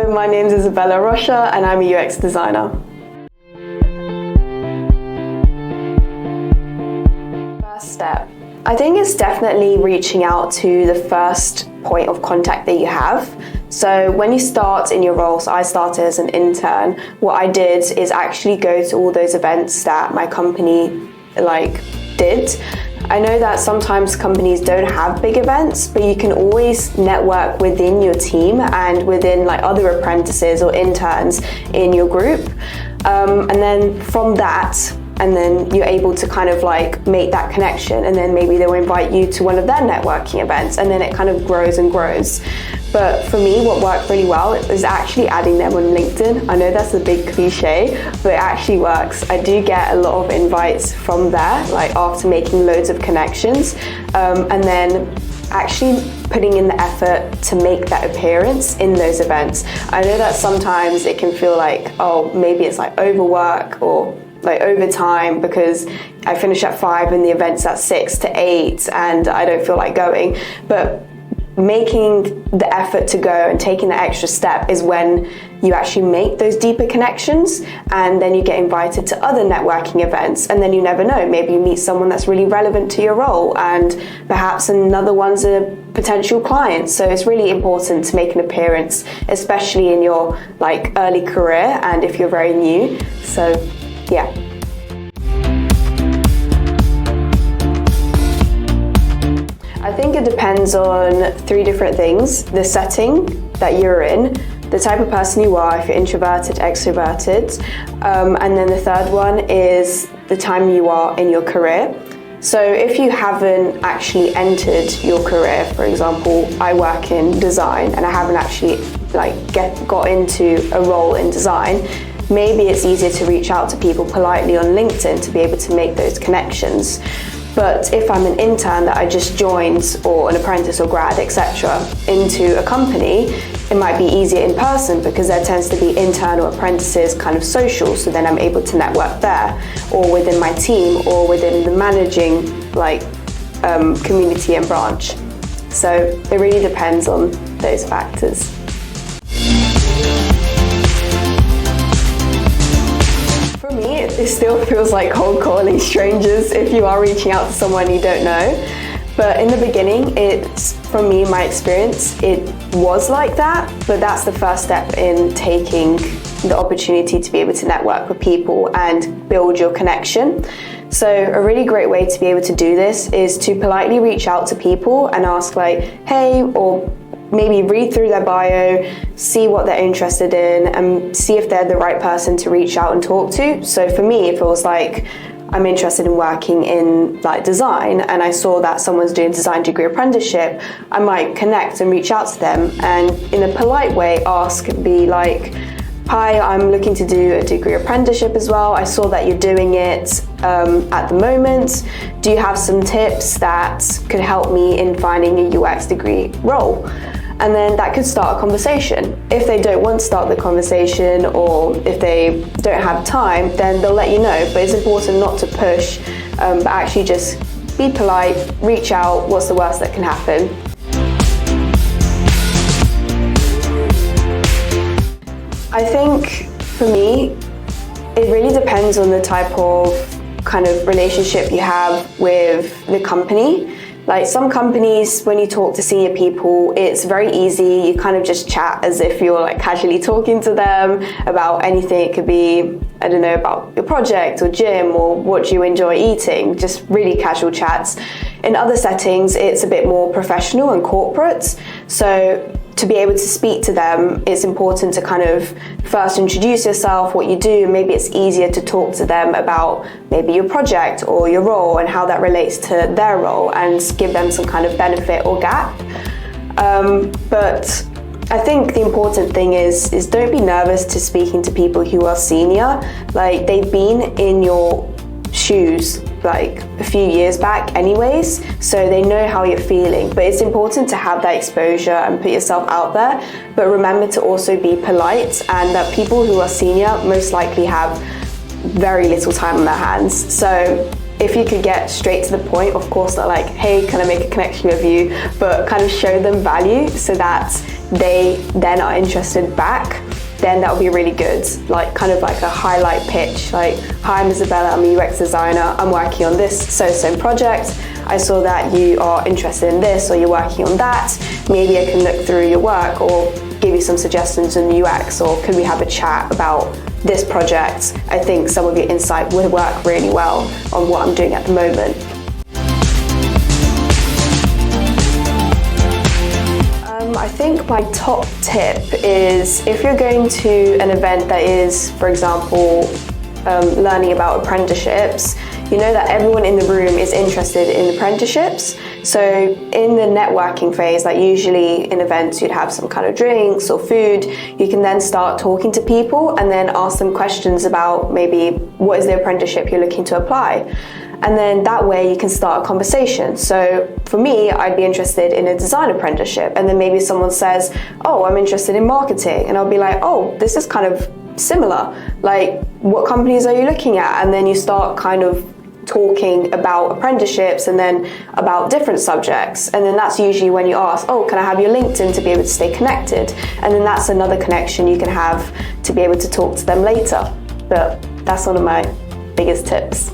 Hello, my name is Isabella Rocha and I'm a UX designer. First step. I think it's definitely reaching out to the first point of contact that you have. So when you start in your role, so I started as an intern, what I did is actually go to all those events that my company did. I know that sometimes companies don't have big events, but you can always network within your team and within other apprentices or interns in your group. And then from that, and then you're able to kind of make that connection, and then maybe they'll invite you to one of their networking events, and then it kind of grows and grows. But for me, what worked really well is actually adding them on LinkedIn. I know that's a big cliche, but it actually works. I do get a lot of invites from there, after making loads of connections, and then actually putting in the effort to make that appearance in those events. I know that sometimes it can feel oh, maybe it's overwork or overtime because I finish at 5 and the event's at 6 to 8 and I don't feel like going. But making the effort to go and taking the extra step is when you actually make those deeper connections, and then you get invited to other networking events, and then you never know, maybe you meet someone that's really relevant to your role, and perhaps another one's a potential client. So it's really important to make an appearance, especially in your early career and if you're very new. So yeah. I think it depends on 3 different things: the setting that you're in, the type of person you are, if you're introverted, extroverted, and then the third one is the time you are in your career. So if you haven't actually entered your career, for example, I work in design and I haven't actually got into a role in design, maybe it's easier to reach out to people politely on LinkedIn to be able to make those connections. But if I'm an intern that I just joined, or an apprentice or grad, etc., into a company, it might be easier in person because there tends to be intern or apprentices kind of social, so then I'm able to network there, or within my team, or within the managing community and branch. So it really depends on those factors. It still feels like cold calling strangers if you are reaching out to someone you don't know. But in the beginning, from me, my experience, it was like that, but that's the first step in taking the opportunity to be able to network with people and build your connection. So a really great way to be able to do this is to politely reach out to people and ask hey, or maybe read through their bio, see what they're interested in, and see if they're the right person to reach out and talk to. So for me, if it was I'm interested in working in design and I saw that someone's doing design degree apprenticeship, I might connect and reach out to them and in a polite way ask, hi, I'm looking to do a degree apprenticeship as well. I saw that you're doing it at the moment. Do you have some tips that could help me in finding a UX degree role? And then that could start a conversation. If they don't want to start the conversation, or if they don't have time, then they'll let you know. But it's important not to push, but actually just be polite, reach out. What's the worst that can happen? I think for me, it really depends on the type of kind of relationship you have with the company. Some companies, when you talk to senior people, it's very easy. You kind of just chat as if you're casually talking to them about anything. It could be, I don't know, about your project or gym or what do you enjoy eating, just really casual chats. In other settings, it's a bit more professional and corporate. So to be able to speak to them, it's important to kind of first introduce yourself, what you do. Maybe it's easier to talk to them about maybe your project or your role and how that relates to their role, and give them some kind of benefit or gap. But I think the important thing is don't be nervous to speaking to people who are senior. They've been in your shoes a few years back anyways, so they know how you're feeling. But it's important to have that exposure and put yourself out there, but remember to also be polite, and that people who are senior most likely have very little time on their hands. So if you could get straight to the point, of course, not hey, can I make a connection with you, but kind of show them value so that they then are interested back, then that would be really good. Like kind of like a highlight pitch, like, hi, I'm Isabella, I'm a UX designer, I'm working on this so project. I saw that you are interested in this, or you're working on that. Maybe I can look through your work or give you some suggestions in UX, or could we have a chat about this project? I think some of your insight would work really well on what I'm doing at the moment. I think my top tip is, if you're going to an event that is, for example, learning about apprenticeships, you know that everyone in the room is interested in apprenticeships. So in the networking phase, like usually in events you'd have some kind of drinks or food, you can then start talking to people and then ask them questions about maybe what is the apprenticeship you're looking to apply. And then that way you can start a conversation. So for me, I'd be interested in a design apprenticeship, and then maybe someone says, oh, I'm interested in marketing, and I'll be like, oh, this is kind of similar. Like, what companies are you looking at? And then you start kind of talking about apprenticeships and then about different subjects. And then that's usually when you ask, oh, can I have your LinkedIn to be able to stay connected? And then that's another connection you can have to be able to talk to them later. But that's one of my biggest tips.